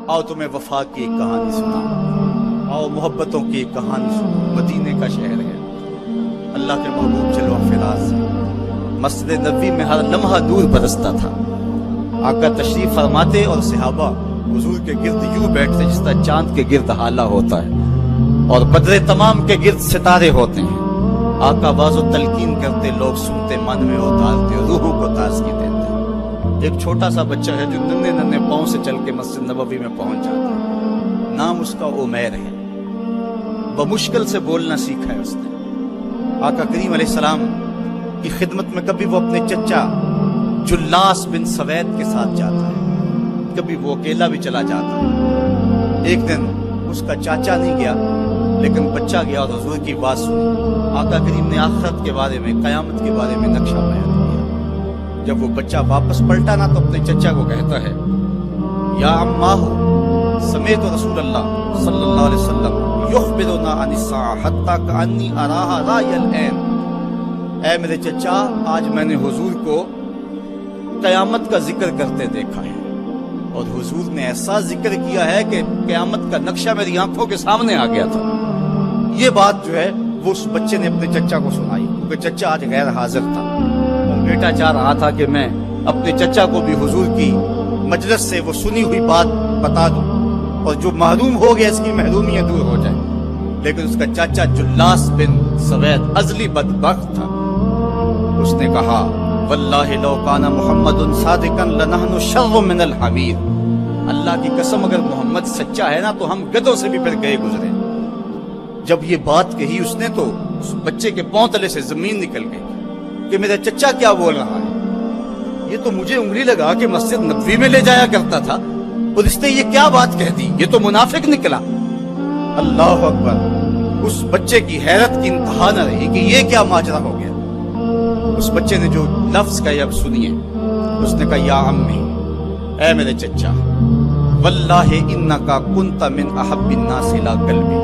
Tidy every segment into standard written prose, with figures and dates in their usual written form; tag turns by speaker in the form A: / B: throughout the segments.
A: آؤ تمہیں وفا کی ایک کہانی سناؤں، آؤ محبتوں کی ایک کہانی سنو۔ مدینے کا شہر ہے، اللہ کے محبوب جلوہ فراز ہے۔ مسجد نبوی میں ہر لمحہ دور برستا تھا۔ آقا تشریف فرماتے اور صحابہ حضور کے گرد یوں بیٹھتے جس طرح چاند کے گرد ہالہ ہوتا ہے اور بدر تمام کے گرد ستارے ہوتے ہیں۔ آقا باز و تلقین کرتے، لوگ سنتے، من میں اتارتے، روحوں کو تازگی دیتے۔ ایک چھوٹا سا بچہ ہے جو ننھے ننھے پاؤں سے چل کے مسجد نبوی میں پہنچ جاتا ہے۔ نام اس کا عمیر ہے۔ بمشکل سے بولنا سیکھا ہے اس نے۔ آقا کریم علیہ السلام کی خدمت میں کبھی وہ اپنے چچا جلاس بن سوید کے ساتھ جاتا ہے، کبھی وہ اکیلا بھی چلا جاتا ہے۔ ایک دن اس کا چاچا نہیں گیا لیکن بچہ گیا اور حضور کی بات سنی۔ آقا کریم نے آخرت کے بارے میں، قیامت کے بارے میں نقشہ بیان کیا۔ جب وہ بچہ واپس پلٹا نا تو اپنے چچا کو کہتا ہے، یا اماہ سمیت رسول اللہ صلی اللہ علیہ وسلم یخبرنا عن الساعہ حتی کانی اراہا رای العین۔ اے میرے چچا، آج میں نے حضور کو قیامت کا ذکر کرتے دیکھا ہے، اور حضور نے ایسا ذکر کیا ہے کہ قیامت کا نقشہ میری آنکھوں کے سامنے آ گیا تھا۔ یہ بات جو ہے وہ اس بچے نے اپنے چچا کو سنائی، کیونکہ چچا آج غیر حاضر تھا اور بیٹا چاہ رہا تھا کہ میں اپنے چچا کو بھی حضور کی مجلس سے وہ سنی ہوئی بات بتا دوں اور جو محروم ہو گیا اس کی محرومیاں دور ہو جائیں۔ لیکن اس کا چاچا جلاس بن سوید ازلی بدبخت تھا۔ اس نے کہا، واللہ لو کان محمد صادقا لنحن شر من الحمیر۔ اللہ کی قسم اگر محمد سچا ہے نا تو ہم گدھوں سے بھی پھر گئے گزرے۔ جب یہ بات کہی اس نے تو اس بچے کے پاؤں تلے سے زمین نکل گئی کہ میرا چچا کیا بول رہا ہے۔ یہ تو مجھے انگلی لگا کے مسجد نبوی میں لے جایا کرتا تھا اور اس نے یہ کیا بات کہہ دی، یہ تو منافق نکلا۔ اللہ اکبر! اس بچے کی حیرت کی انتہا نہ رہی کہ یہ کیا ماجرا ہو گیا۔ اس بچے نے جو لفظ کہے اب سنیے۔ اس نے کہا، یا امی، اے میرے چچا، واللہ انکا کنت من احب الناس الی قلبی۔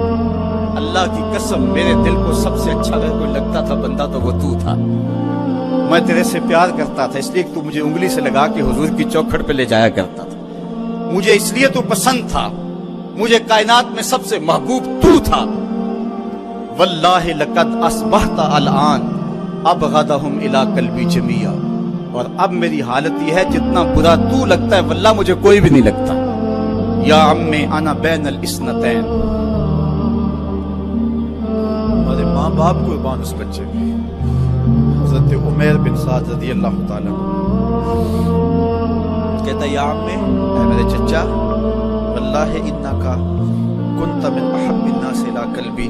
A: اللہ کی قسم میرے دل کو سب سے اچھا اگر کوئی لگتا تھا بندہ تو وہ تو تھا۔ میں تیرے سے پیار کرتا تھا اس لیے کہ تو مجھے انگلی سے لگا کے حضور کی چوکھٹ پہ لے جایا کرتا تھا۔ مجھے اس لیے تو پسند تھا، مجھے کائنات میں سب سے محبوب تو تھا۔ واللہ لقد اصبحت الان ابغضهم الی قلبی جمیعا۔ اور اب میری حالت یہ ہے جتنا برا تو لگتا ہے واللہ مجھے کوئی بھی نہیں لگتا۔ یا امی انا بین الاثنتین۔ ہمارے ماں باپ قربان اس بچے پہ، حضرت عمیر بن سعد رضی اللہ تعالیٰ کہتا، یا امی، اے میرے چچا، واللہ انکا کنت من احب الناس الی قلبی۔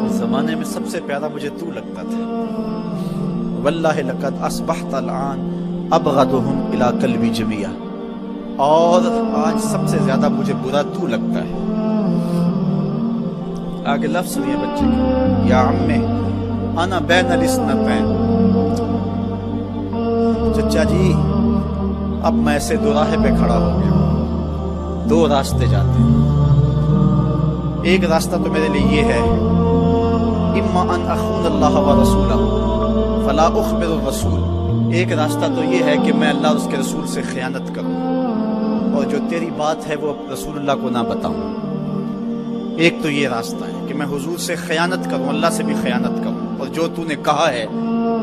A: اس زمانے میں سب سے پیارا مجھے تو لگتا تھا۔ واللہ لقد اصبحت الان ابغضهم الی قلبی جمیعا۔ اور آج سب سے زیادہ مجھے برا تو لگتا ہے۔ آگے لفظ سنیے بچے کے، یا امی انا بین الاثنتین۔ چچا جی، اب میں ایسے دو راہ پہ کھڑا ہو گیا، دو راستے جاتے ہیں۔ ایک راستہ تو میرے لیے یہ ہے، اما ان اخون اللہ و رسولہ فلا اخبر الرسول۔ ایک راستہ تو یہ ہے کہ میں اللہ اور اس کے رسول سے خیانت کروں اور جو تیری بات ہے وہ رسول اللہ کو نہ بتاؤں۔ ایک تو یہ راستہ ہے کہ میں حضور سے خیانت کروں، اللہ سے بھی خیانت کروں، اور جو تو نے کہا ہے،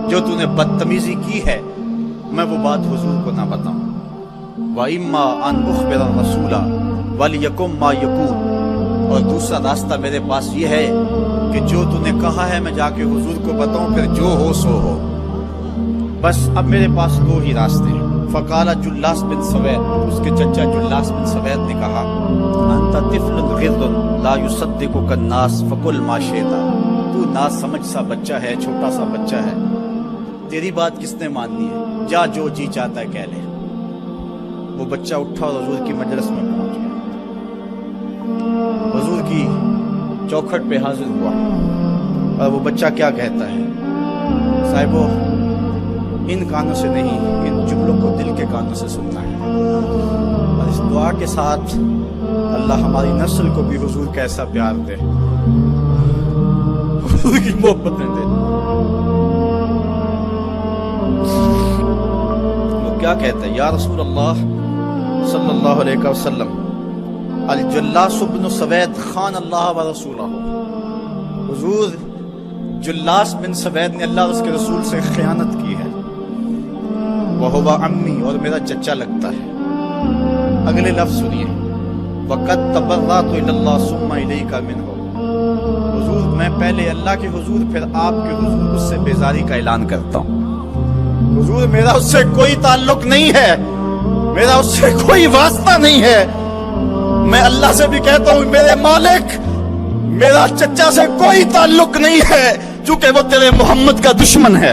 A: جو تو نے بدتمیزی کی ہے، میں وہ بات حضور کو نہ بتاؤں۔ وَإِمَّا أَنْ أُخْبِرَ الرَّسُولَ وَلِيَكُنْ مَا يَكُونُ۔ اور دوسرا راستہ میرے پاس یہ ہے کہ جو تو نے کہا ہے میں جا کے حضور کو بتاؤں، پھر جو ہو سو ہو۔ بس اب میرے پاس دو ہی راستے ہیں۔ فقال جلاس بن سوید، اس کے چچا جلاس بن سوید نے کہا، انت طفل غض لا یصدقک الناس فقل ما شئت۔ تو نا سمجھ سا بچہ ہے، چھوٹا سا بچہ ہے، تیری بات کس نے ماننی ہے، جا جو جی چاہتا ہے کہہ لے۔ وہ بچہ اٹھا اور حضور کی مجلس میں پہنچ گیا، حضور کی چوکھٹ پہ حاضر ہوا، اور وہ بچہ کیا کہتا ہے، صاحبو ان کانوں سے نہیں، ان جملوں کو دل کے کانوں سے سننا ہے، اور اس دعا کے ساتھ اللہ ہماری نسل کو بھی حضور کا ایسا پیار دے، حضور کی محبتیں دے۔ وہ کیا کہتا ہے، یا رسول اللہ صلی اللہ علیہ وسلم الجلاس بن سوید خان اللہ و رسولہ، حضور جلاس بن سوید نے اللہ اور اس کے رسول سے خیانت کی ہے، وہو عمی، اور میرا چچا لگتا ہے۔ اگلے لفظ سنیے، وَقَدْ تَبَرَّأْتُ إِلَى اللَّهِ ثُمَّ إِلَيْكَ مِنْهُ، حضور میں پہلے اللہ کے حضور پھر آپ کے حضور اس سے بیزاری کا اعلان کرتا ہوں۔ حضور میرا اس سے کوئی تعلق نہیں ہے، میرا اس سے کوئی واسطہ نہیں ہے، میں اللہ سے بھی کہتا ہوں میرے مالک میرا چچا سے کوئی تعلق نہیں ہے چونکہ وہ تیرے محمد کا دشمن ہے۔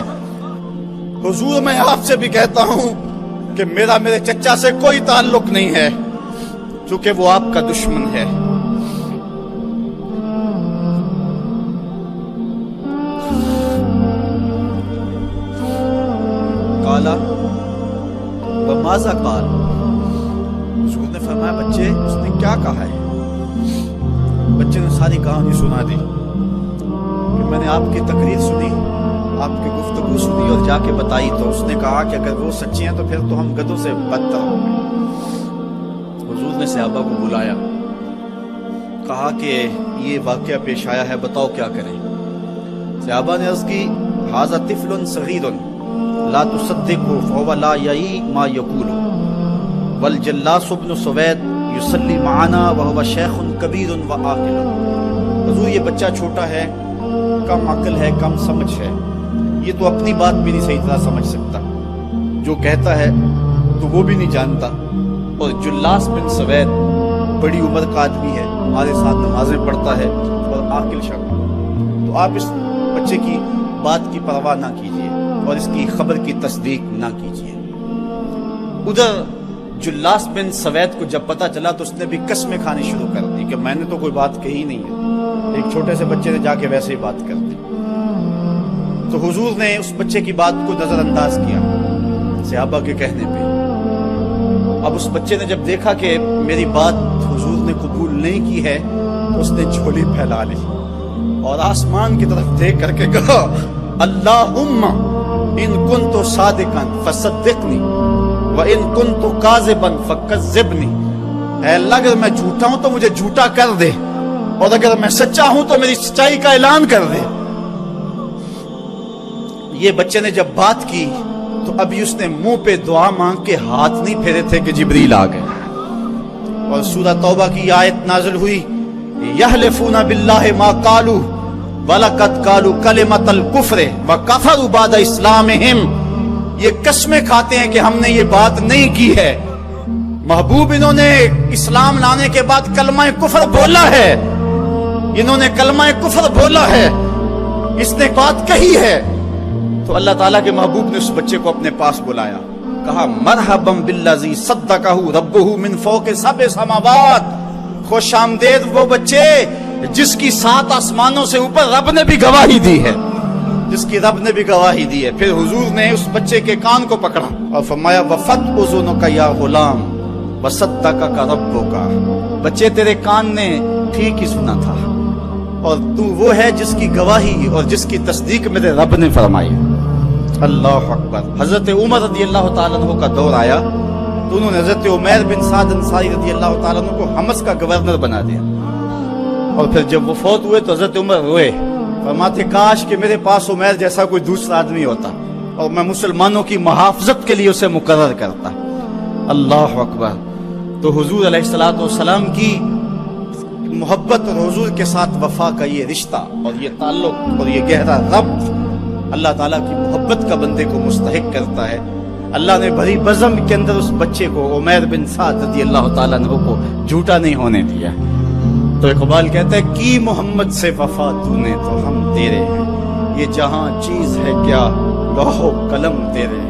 A: حضور میں آپ سے بھی کہتا ہوں کہ میرا میرے چچا سے کوئی تعلق نہیں ہے چونکہ وہ آپ کا دشمن ہے۔ قالا وماذا قال، حضور نے فرمایا بچے اس نے کیا کہا ہے؟ بچے نے ساری کہانی سنا دی کہ میں نے آپ کی تقریر سنی، آپ کی گفتگو سنی اور جا کے بتائی تو اس نے کہا کہ اگر وہ سچی ہیں تو پھر تو ہم گدھوں سے بدتر ہوں گے۔ حضور نے صحابہ کو بلایا، کہا کہ یہ واقعہ پیش آیا ہے، بتاؤ کیا کریں؟ صحابہ نے عرض کی ھذا طفل صغیر لا تصدقه فهو لا يعي ما يقول والجلاس بن سوید یصلی معنا وهو شیخ کبیر وعاقل، حضور یہ بچہ چھوٹا ہے، کم عقل ہے، کم سمجھ ہے، یہ تو اپنی بات بھی نہیں صحیح طرح سمجھ سکتا، جو کہتا ہے تو وہ بھی نہیں جانتا، اور جلاس بن سوید بڑی عمر کا آدمی ہے، ہمارے ساتھ نمازیں پڑھتا ہے اور عاقل شخص، تو آپ اس بچے کی بات کی پرواہ نہ کیجیے اور اس کی خبر کی تصدیق نہ کیجیے۔ ادھر جلاس بن سوید کو جب پتہ چلا تو اس نے بھی قسمیں کھانی شروع کر دی کہ میں نے تو کوئی بات کہی نہیں ہے، ایک چھوٹے سے بچے نے جا کے ویسے ہی بات کر دی۔ تو حضور نے اس بچے کی بات کو نظر انداز کیا صحابہ کے کہنے پہ۔ اب اس بچے نے جب دیکھا کہ میری بات حضور نے قبول نہیں کی ہے تو اس نے جھولی پھیلا لی اور آسمان کی طرف دیکھ کر کے کہا اللہم ان کنت صادقا فصدقنی وان کنت کاذبا فکذبنی، اے اللہ اگر میں جھوٹا ہوں تو مجھے جھوٹا کر دے اور اگر میں سچا ہوں تو میری سچائی کا اعلان کر دے۔ یہ بچے نے جب بات کی تو ابھی اس نے منہ پہ دعا مانگ کے ہاتھ نہیں پھیرے تھے کہ جبریل آ گئے، اور سورہ توبہ کی آیت نازل ہوئی یحلفون باللہ ما قالوا وَلَقَدْ قَالُوا كَلِمَةَ الْكُفْرِ وَكَفَرُوا بَعْدَ إِسْلَامِهِمْ، یہ قسمیں کھاتے ہیں کہ ہم نے یہ بات نہیں کی ہے، محبوب انہوں نے اسلام لانے کے بعد کلمہ کفر بولا ہے، انہوں نے کلمہ کفر بولا ہے، اس نے بات کہی ہے۔ تو اللہ تعالیٰ کے محبوب نے اس بچے کو اپنے پاس بلایا، کہا مرحبا بالذی صدقہ ربہ من فوق سبع سماوات، خوش آمدید وہ بچے جس کی 7 آسمانوں سے اوپر رب نے بھی گواہی دی ہے، جس کی رب نے بھی گواہی دی ہے۔ پھر حضور نے اس بچے کے کان کو پکڑا اور فرمایا وفت اذنک یا غلام وصدقک ربک، بچے تیرے کان نے ٹھیک ہی سنا تھا اور تو وہ ہے جس کی گواہی اور جس کی تصدیق میرے رب نے فرمائی۔ اللہ اکبر۔ حضرت عمر رضی اللہ تعالیٰ عنہ کا دور آیا تو انہوں نے حضرت عمیر بن سعد انصاری رضی اللہ تعالیٰ عنہ کو حمص کا گورنر بنا دیا، اور پھر جب وہ فوت ہوئے تو حضرت عمر روئے، فرماتے کاش کہ میرے پاس عمیر جیسا کوئی دوسرا آدمی ہوتا اور میں مسلمانوں کی محافظت کے لیے اسے مقرر کرتا۔ اللہ اکبر۔ تو حضور علیہ الصلوۃ والسلام کی محبت اور حضور کے ساتھ وفا کا یہ رشتہ اور یہ تعلق اور یہ گہرا ربط اللہ تعالیٰ کی محبت کا بندے کو مستحق کرتا ہے۔ اللہ نے بھری بزم کے اندر اس بچے کو عمیر بن سعد رضی اللہ تعالیٰ عنہ کو جھوٹا نہیں ہونے دیا۔ تو اقبال کہتا ہے کی محمد سے وفا تو نے تو ہم تیرے ہیں، یہ جہاں چیز ہے کیا لوح و قلم تیرے ہیں۔